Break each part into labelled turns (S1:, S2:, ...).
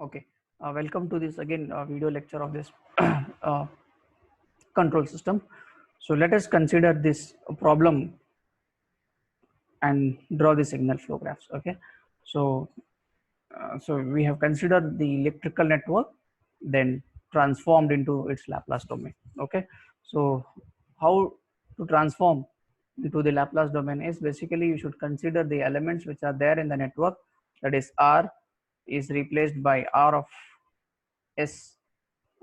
S1: Okay, welcome to this again video lecture of this uh, control system. So let us consider this problem and draw the signal flow graphs. Okay, so so we have considered the electrical network, then transformed into its Laplace domain. Okay, so how to transform into the Laplace domain is basically you should consider the elements which are there in the network, that is R is replaced by R of S.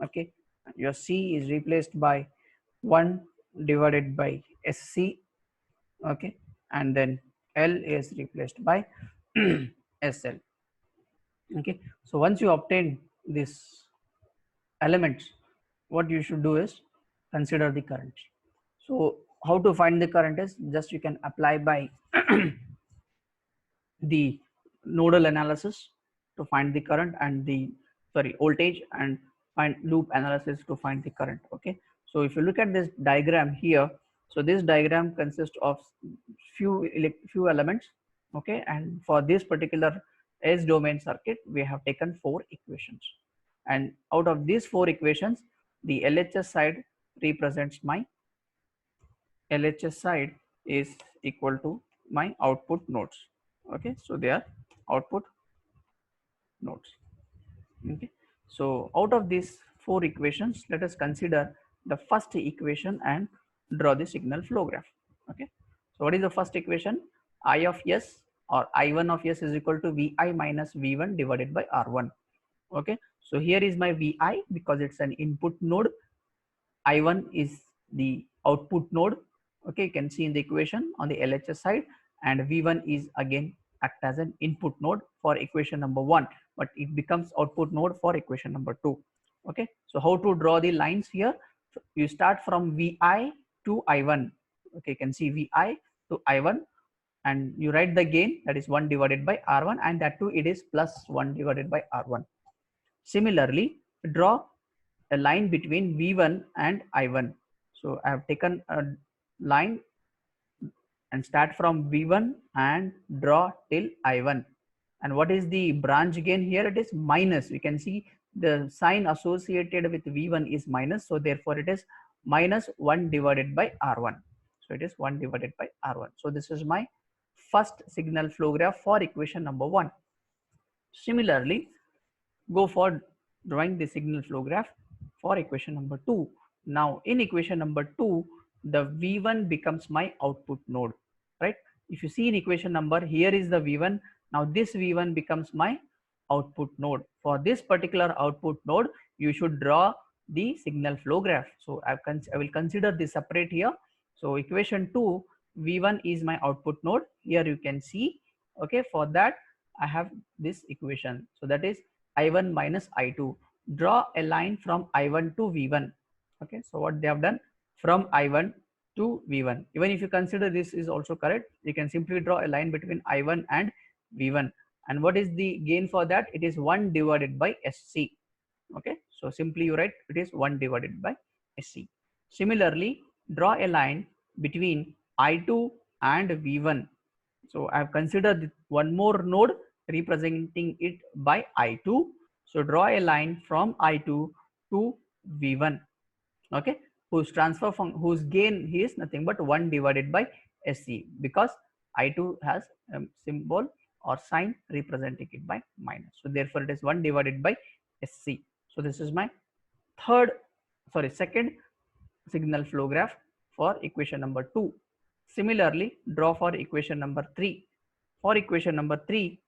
S1: Okay, your C is replaced by 1 divided by SC. Okay, and then L is replaced by SL. Okay, so once you obtain these elements, what you should do is consider the current. So how to find the current is just you can apply by the nodal analysis to find the current and the voltage, and find loop analysis to find the current. Okay, so if you look at this diagram here, so this diagram consists of few elements. Okay, and for this particular S domain circuit we have taken 4 equations, and out of these 4 equations the LHS side represents my LHS side is equal to my output nodes. Okay, so they are output nodes. Okay, so out of these 4 equations, let us consider the first equation and draw the signal flow graph. Okay, so what is the first equation? I of S or I1 of S is equal to Vi minus V1 divided by R1. Okay, so here is my Vi because it's an input node, I1 is the output node. Okay, you can see in the equation on the LHS side, and V1 is again act as an input node for equation number 1, but it becomes output node for equation number 2. Okay, so how to draw the lines here? You start from Vi to I1. Okay, you can see Vi to I1, and you write the gain, that is 1 divided by R1, and that too it is plus 1 divided by R1. Similarly, draw a line between V1 and I1. So I have taken a line and start from V1 and draw till I1. And what is the branch gain here? It is minus. We can see the sign associated with V1 is minus. So therefore it is minus 1 divided by R1. So it is 1 divided by R1. So this is my first signal flow graph for equation number 1. Similarly, go for drawing the signal flow graph for equation number 2. Now in equation number 2, the V1 becomes my output node, right? If you see in equation number, here is the V1. Now this V1 becomes my output node. For this particular output node, you should draw the signal flow graph. So I will consider this separate here. So equation 2, V1 is my output node. Here you can see, okay, for that I have this equation. So that is I1 minus I2. Draw a line from I1 to V1. Okay, so what they have done, from I1 to V1. Even if you consider this is also correct, you can simply draw a line between I1 and V1. And what is the gain for that? It is 1 divided by SC. Okay, so simply you write it is 1 divided by SC. Similarly, draw a line between I2 and V1. So I have considered one more node representing it by I2. So draw a line from I2 to V1. Okay, whose transfer function, whose gain is nothing but 1 divided by SC, because I2 has a symbol or sign representing it by minus. So therefore it is 1 divided by SC. So this is my second signal flow graph for equation number 2. Similarly, draw for equation number 3. For equation number 3,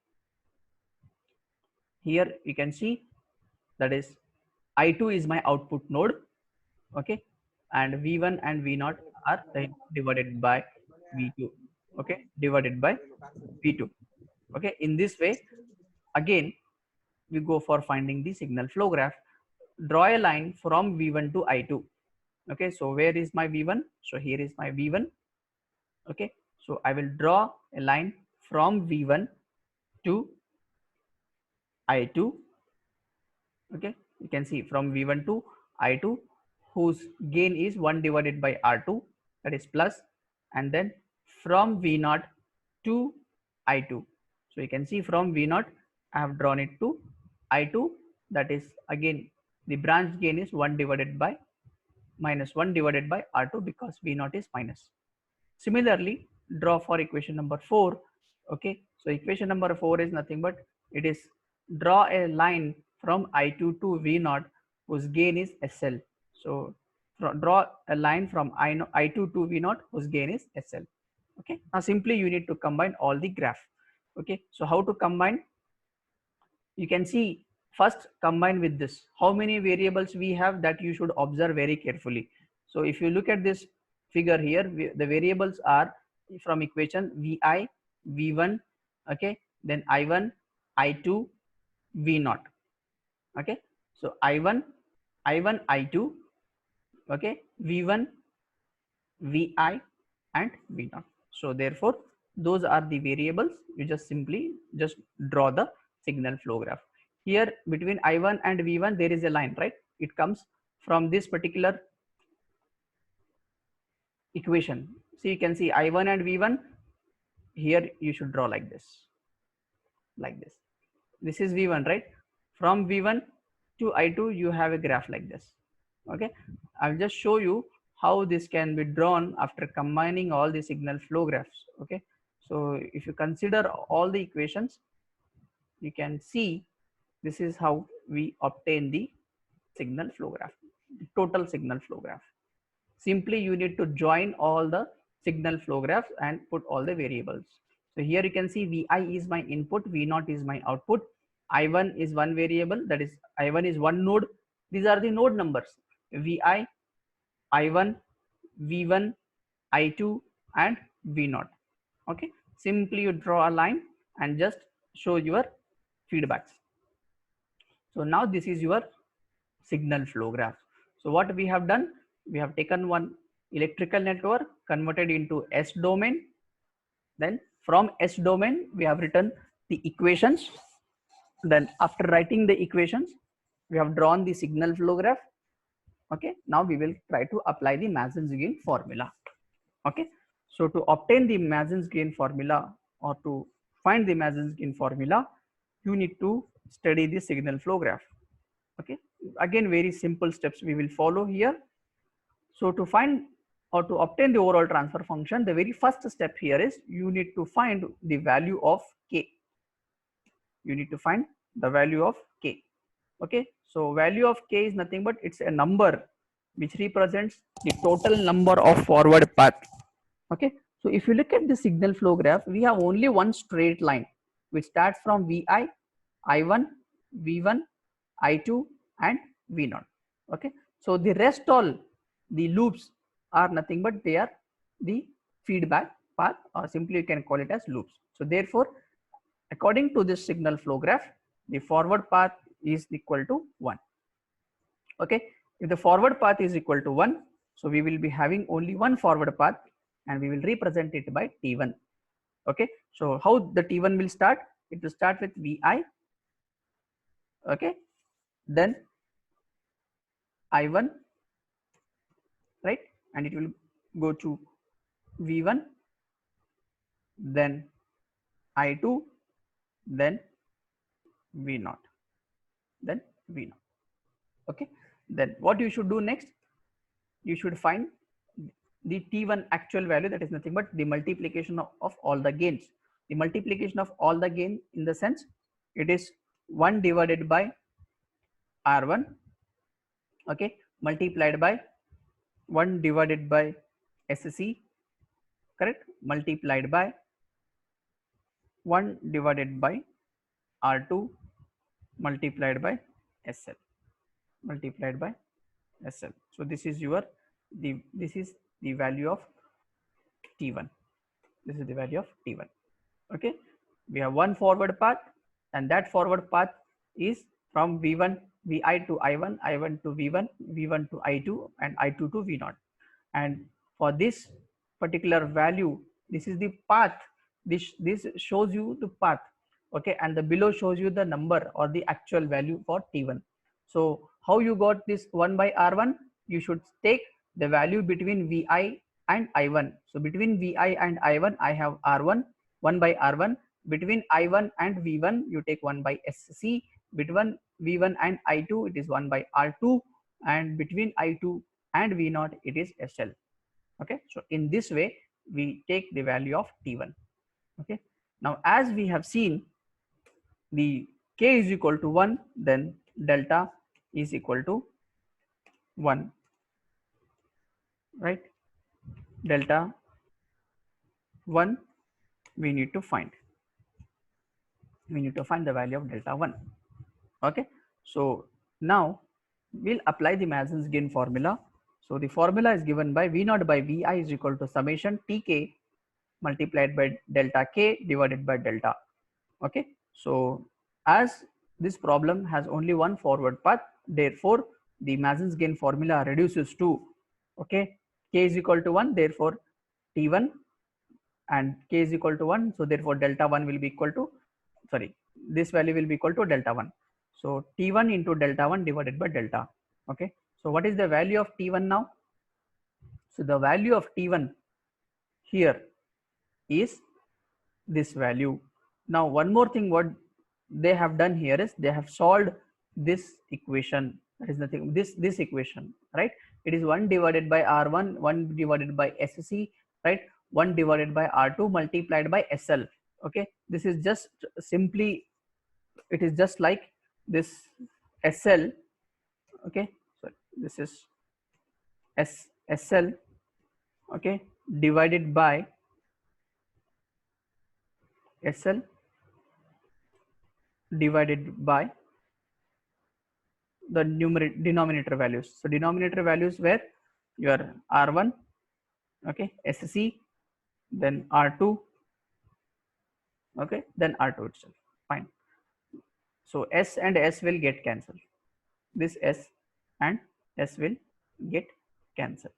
S1: here you can see that is I2 is my output node. Okay, and V1 and V0 are divided by V2. Okay, divided by V2. Okay, in this way, again we go for finding the signal flow graph. Draw a line from V1 to I2. Okay, so where is my V1? So here is my V1. Okay, so I will draw a line from V1 to I2. Okay, you can see from V1 to I2, whose gain is 1 divided by R2, that is plus, and then from V0 to I2. So you can see from V0 I have drawn it to I2, that is again the branch gain is 1 divided by minus 1 divided by R2 because V0 is minus. Similarly, draw for equation number 4. Okay, so equation number 4 is nothing but it is draw a line from I2 to V0 whose gain is SL. So draw a line from I2 to V0 whose gain is SL. Okay, now simply you need to combine all the graph. Okay, so how to combine? You can see first combine with this. How many variables we have, that you should observe very carefully. So if you look at this figure here, the variables are from equation Vi, V1, okay, then I1, I2, V0. Okay, so I1, I2, okay, V1, Vi, and V0. So therefore those are the variables. You just simply just draw the signal flow graph. Here between I1 and V1 there is a line, right? It comes from this particular equation. So you can see I1 and V1. Here you should draw like this, like this. This is V1, right? From V1 to I2 you have a graph like this. Okay, I'll just show you how this can be drawn after combining all the signal flow graphs. Okay, so if you consider all the equations, you can see this is how we obtain the signal flow graph, the total signal flow graph. Simply you need to join all the signal flow graphs and put all the variables. So here you can see Vi is my input, V0 is my output, I1 is one variable, that is I1 is one node. These are the node numbers: Vi, I1, V1, I2, and V0. Okay, simply you draw a line and just show your feedbacks. So now this is your signal flow graph. So what we have done, we have taken one electrical network, converted into S domain. Then from S domain, we have written the equations. Then after writing the equations, we have drawn the signal flow graph. Okay, now we will try to apply the Mason's gain formula. Okay, so to obtain the Mason's gain formula, or to find the Mason's gain formula, you need to study the signal flow graph. Okay, again very simple steps we will follow here. So to find or to obtain the overall transfer function, the very first step here is you need to find the value of K. You need to find the value of K. Okay, so value of K is nothing but it's a number which represents the total number of forward path. Okay, so if you look at the signal flow graph, we have only one straight line which starts from Vi, I1, V1, I2, and V0. Okay, so the rest all the loops are nothing but they are the feedback path, or simply you can call it as loops. So therefore, according to this signal flow graph, the forward path is equal to 1. Okay, if the forward path is equal to 1, so we will be having only one forward path and we will represent it by T1. Okay, so how the T1 will start? It will start with Vi, okay, then I1, right, and it will go to V1, then I2, then V0, then V0. Okay, then what you should do next? You should find the T1 actual value, that is nothing but the multiplication of all the gains. The multiplication of all the gain in the sense it is 1 divided by R1, okay, multiplied by 1 divided by SC, correct, multiplied by 1 divided by R2 multiplied by SL, multiplied by SL. So this is your this is the value of T1. This is the value of T1. Okay, we have one forward path, and that forward path is from V1, Vi to I1, I1 to V1, V1 to I2, and I2 to V0. And for this particular value, this is the path. This shows you the path. Okay, and the below shows you the number or the actual value for T1. So how you got this 1 by R1? You should take the value between Vi and I1. So between Vi and I1, I have R1, 1 by R1. Between I1 and V1, you take 1 by SC. between V1 and I2 it is 1 by R2, and between I2 and V0 it is SL. Okay, so in this way we take the value of T1. Okay, now as we have seen, the K is equal to 1, then delta is equal to 1, right? Delta 1 we need to find. We need to find the value of delta 1. Okay, so now we'll apply the Mason's gain formula. So the formula is given by V0 by Vi is equal to summation Tk multiplied by delta K divided by delta. Okay, so as this problem has only one forward path, therefore the Mason's gain formula reduces to, okay, K is equal to 1, therefore T1, and K is equal to 1, so therefore delta 1 will be equal to, sorry, this value will be equal to delta 1. So T1 into delta 1 divided by delta. Okay, so what is the value of T1 now? So the value of T1 here is this value. Now one more thing what they have done here is they have solved this equation. That is nothing, this equation, right? It is 1 divided by R1, 1 divided by SC, right? 1 divided by R2 multiplied by SL. Okay, this is just simply, it is just like this SL. Okay, so this is SL, okay, divided by SL divided by the denominator values. So denominator values were your R1, okay, SC, then R2, okay, then R2 itself. Fine. So S and S will get cancelled. This S and S will get cancelled.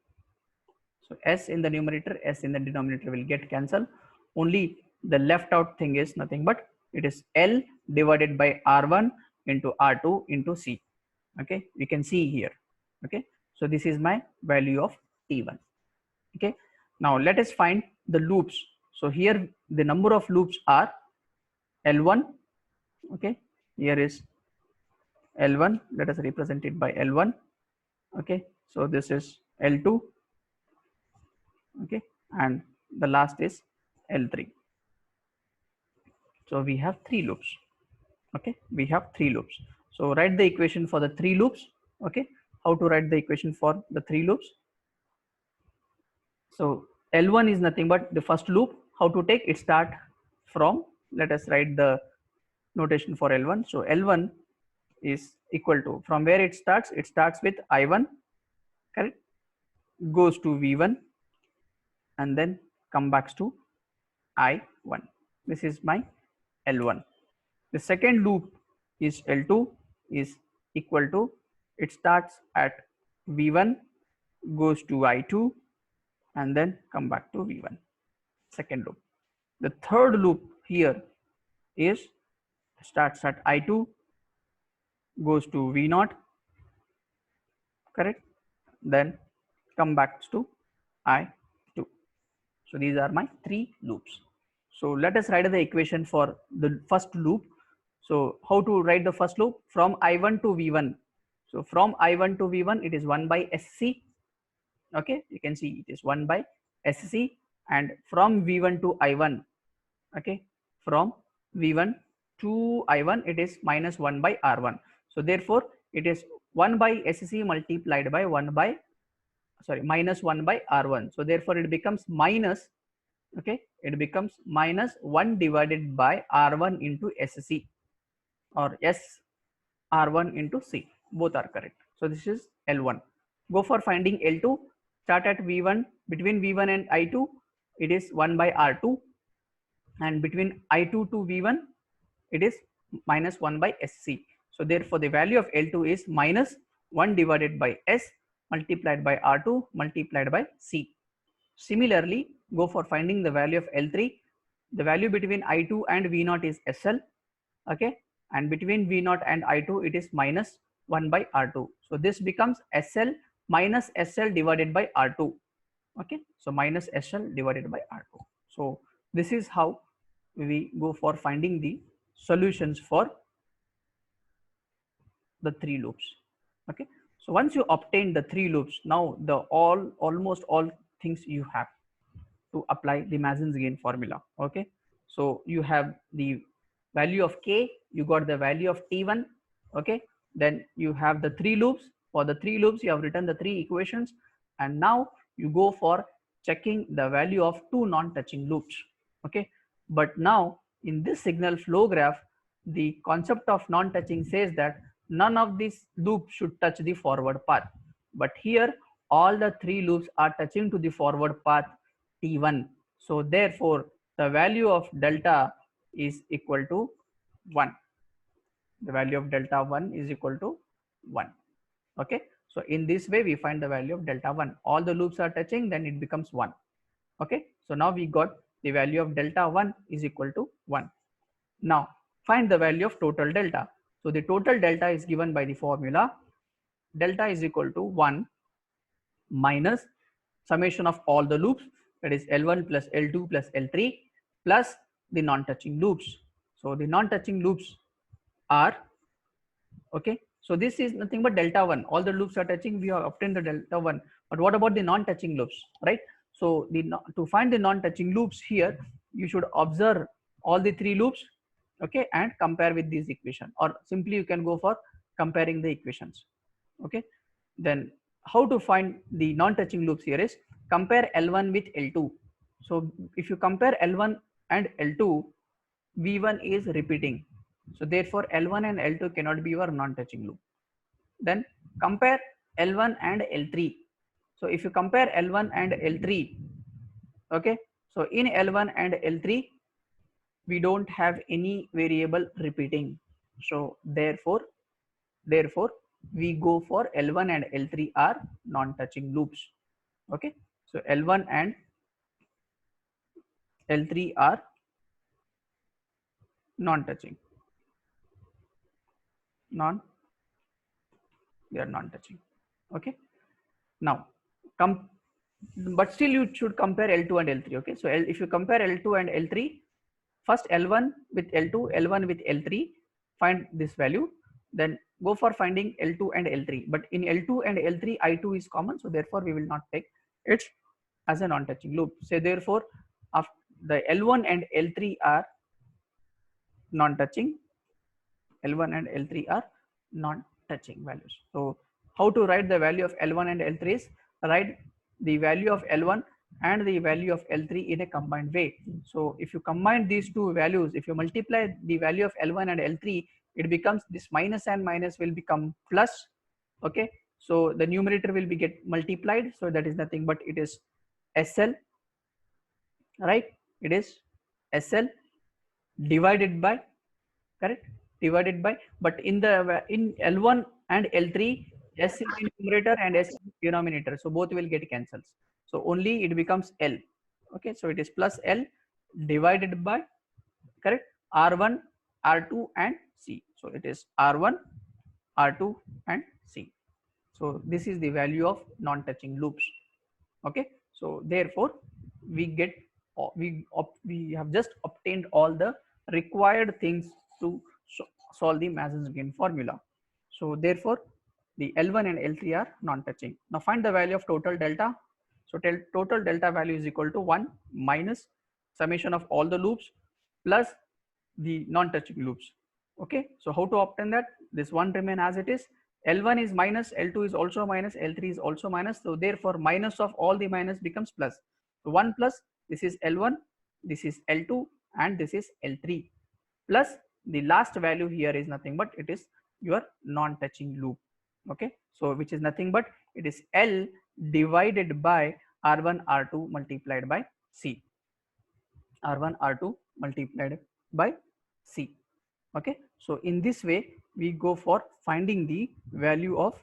S1: So S in the numerator, S in the denominator will get cancelled. Only the left out thing is nothing but it is L divided by R1 into R2 into C. Okay, we can see here. Okay, so this is my value of T1. Okay, now let us find the loops. So here the number of loops are L1. Okay, here is L1. Let us represent it by L1. Okay, so this is L2. Okay, and the last is L3. So we have 3 loops. Okay, we have 3 loops. So write the equation for the 3 loops. Okay, how to write the equation for the 3 loops? So L1 is nothing but the first loop. How to take it? Start from, let us write the notation for L1. So L1 is equal to, from where it starts with I1, correct, goes to V1 and then come back to I1. This is my L1. The second loop is L2 is equal to, it starts at V1, goes to I2 and then come back to V1. Second loop. The third loop here is starts at I2, goes to V0, correct, then come back to I2. So these are my 3 loops. So let us write the equation for the first loop. So how to write the first loop? From I1 to V1. So from I1 to V1 it is 1 by SC. Okay, you can see it is 1 by SC, and from V1 to I1, okay, from V1 to I1 it is minus 1 by R1. So therefore it is 1 by SC multiplied by 1 by, sorry, minus 1 by R1. So therefore it becomes minus, okay, it becomes minus 1 divided by R1 into SC, or S R1 into C. Both are correct. So this is L1. Go for finding L2. Start at V1. Between V1 and I2 it is 1 by R2, and between I2 to V1 it is minus 1 by SC. So therefore the value of L2 is minus 1 divided by S multiplied by R2 multiplied by C. Similarly, go for finding the value of L3. The value between I2 and V0 is SL. Okay, and between V0 and I2 it is minus 1 by R2. So this becomes SL minus SL divided by R2. Okay, so minus SL divided by R2. So this is how we go for finding the solutions for the three loops. Okay, so once you obtain the three loops, now the almost all things you have to apply the Mason's gain formula. Okay, so you have the value of k, you got the value of t1. Okay, then you have the three loops. For the three loops you have written the three equations, and now you go for checking the value of two non-touching loops. Okay, but now in this signal flow graph, the concept of non-touching says that none of these loops should touch the forward path, but here all the three loops are touching to the forward path t1. So therefore the value of delta is equal to 1. The value of delta 1 is equal to 1. Okay, so in this way we find the value of delta 1. All the loops are touching, then it becomes 1. Okay, so now we got the value of delta 1 is equal to 1. Now find the value of total delta. So the total delta is given by the formula delta is equal to 1 minus summation of all the loops, that is L1 plus L2 plus L3 plus the non-touching loops. So the non-touching loops are, okay, so this is nothing but delta 1. All the loops are touching, we have obtained the delta 1. But what about the non-touching loops, right? So to find the non-touching loops here, you should observe all the three loops, okay, and compare with this equation, or simply you can go for comparing the equations. Okay, then how to find the non-touching loops here is compare L1 with L2. So if you compare L1 and L2, V1 is repeating. So therefore L1 and L2 cannot be your non-touching loop. Then compare L1 and L3. So if you compare L1 and L3, okay, so in L1 and L3, we don't have any variable repeating. So therefore we go for L1 and L3 are non-touching loops. Okay, so L1 and L3 are non-touching. They are non-touching. Okay, now but still you should compare L2 and L3. Okay, so if you compare L2 and L3, first L1 with L2, L1 with L3, find this value, then go for finding L2 and L3. But in L2 and L3, I2 is common, so therefore we will not take it as a non-touching loop. So therefore the L1 and L3 are non-touching. L1 and L3 are non-touching values. So how to write the value of L1 and L3 is write the value of L1 and the value of L3 in a combined way. So if you combine these two values, if you multiply the value of L1 and L3, it becomes this minus and minus will become plus. Okay, so the numerator will be get multiplied, so that is nothing but it is SL, right? It is SL divided by, correct, divided by, but in L1 and L3, S is in numerator and S is in denominator, so both will get cancels, so only it becomes L. Okay, so it is plus L divided by, correct, R1, R2 and C. So it is R1, R2 and C. So this is the value of non-touching loops. Okay, so therefore we get we have just obtained all the required things to solve the Mason's gain formula. So therefore the L1 and L3 are non-touching. Now find the value of total delta. So total delta value is equal to 1 minus summation of all the loops plus the non-touching loops. Okay, so how to obtain that? This one remain as it is. L1 is minus, L2 is also minus, L3 is also minus, so therefore minus of all the minus becomes plus. So 1 plus, this is L1, this is L2 and this is L3, plus the last value here is nothing but it is your non-touching loop. Okay, so which is nothing but it is L divided by R1 R2 multiplied by C. R1 R2 multiplied by C. Okay, so in this way we go for finding the value of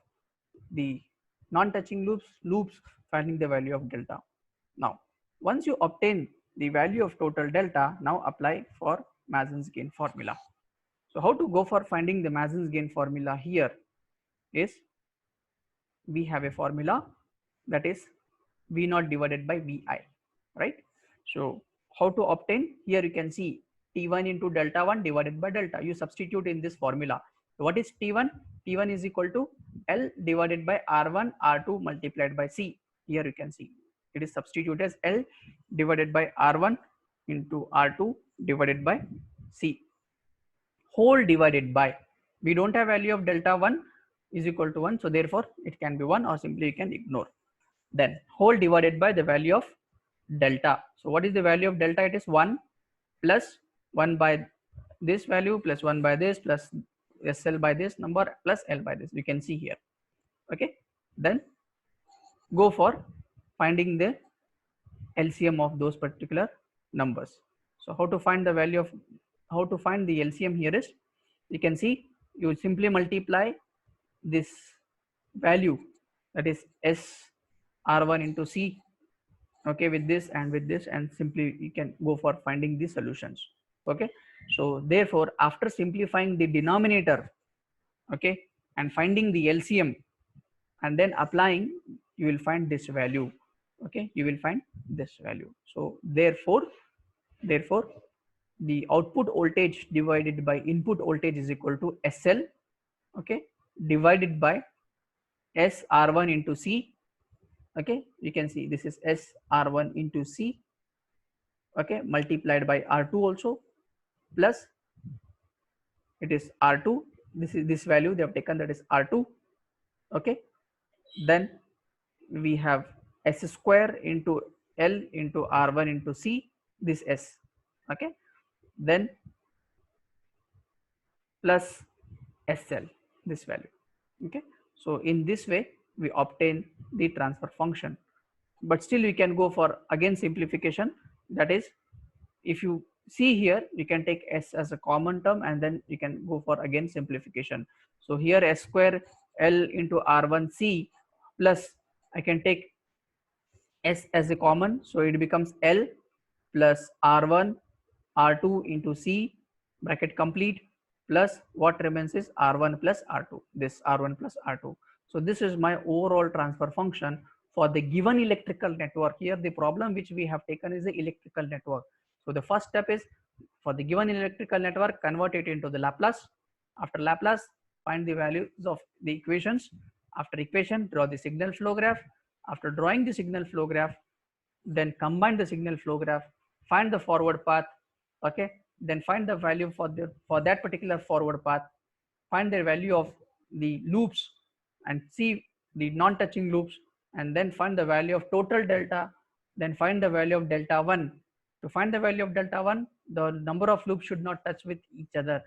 S1: the non-touching loops, finding the value of delta. Now once you obtain the value of total delta, now apply for Mason's gain formula. So how to go for finding the Mason's gain formula here is we have a formula that is V0 divided by Vi, right? So how to obtain? Here you can see T1 into delta 1 divided by delta. You substitute in this formula. So what is T1? T1 is equal to L divided by R1 R2 multiplied by C. Here you can see it is substituted as L divided by R1 into R2 divided by C, whole divided by, we don't have value of delta 1 is equal to 1, so therefore it can be 1, or simply you can ignore. Then whole divided by the value of delta. So what is the value of delta? It is 1 plus 1 by this value plus 1 by this plus SL by this number plus L by this, you can see here. Okay, then go for finding the LCM of those particular numbers. So how to find the value of, how to find the LCM here is, you can see you simply multiply this value, that is S R1 into C, okay, with this, and simply you can go for finding the solutions. Okay, so therefore after simplifying the denominator, okay, and finding the LCM and then applying, you will find this value. Okay, you will find this value. So therefore the output voltage divided by input voltage is equal to SL, okay, divided by SR1 into C. Okay, you can see this is SR1 into C, okay, multiplied by R2 also, plus it is R2, this is this value they have taken, that is R2. Okay, then we have S square into L into R1 into C, this S. Okay, then plus SL, this value. Okay, so in this way we obtain the transfer function, but still we can go for again simplification. That is, if you see here, you can take S as a common term and then you can go for again simplification. So here S square L into R1 C plus, I can take S as a common, so it becomes L plus R1 R2 into C, bracket complete, plus what remains is R1 plus R2, this R1 plus R2. So this is my overall transfer function for the given electrical network. Here the problem which we have taken is the electrical network. So the first step is, for the given electrical network, convert it into the Laplace. After Laplace, find the values of the equations. After equation, draw the signal flow graph. After drawing the signal flow graph, then combine the signal flow graph, find the forward path, okay, then find the value for that particular forward path, find the value of the loops and see the non-touching loops, and then find the value of total delta, then find the value of delta 1. To find the value of delta 1, the number of loops should not touch with each other,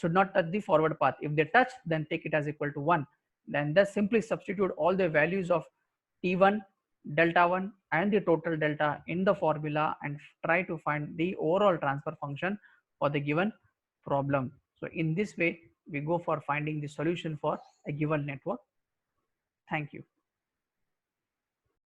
S1: should not touch the forward path. If they touch, then take it as equal to 1. Then just simply substitute all the values of T1, delta 1 and the total delta in the formula and try to find the overall transfer function for the given problem. So in this way, we go for finding the solution for a given network. Thank you.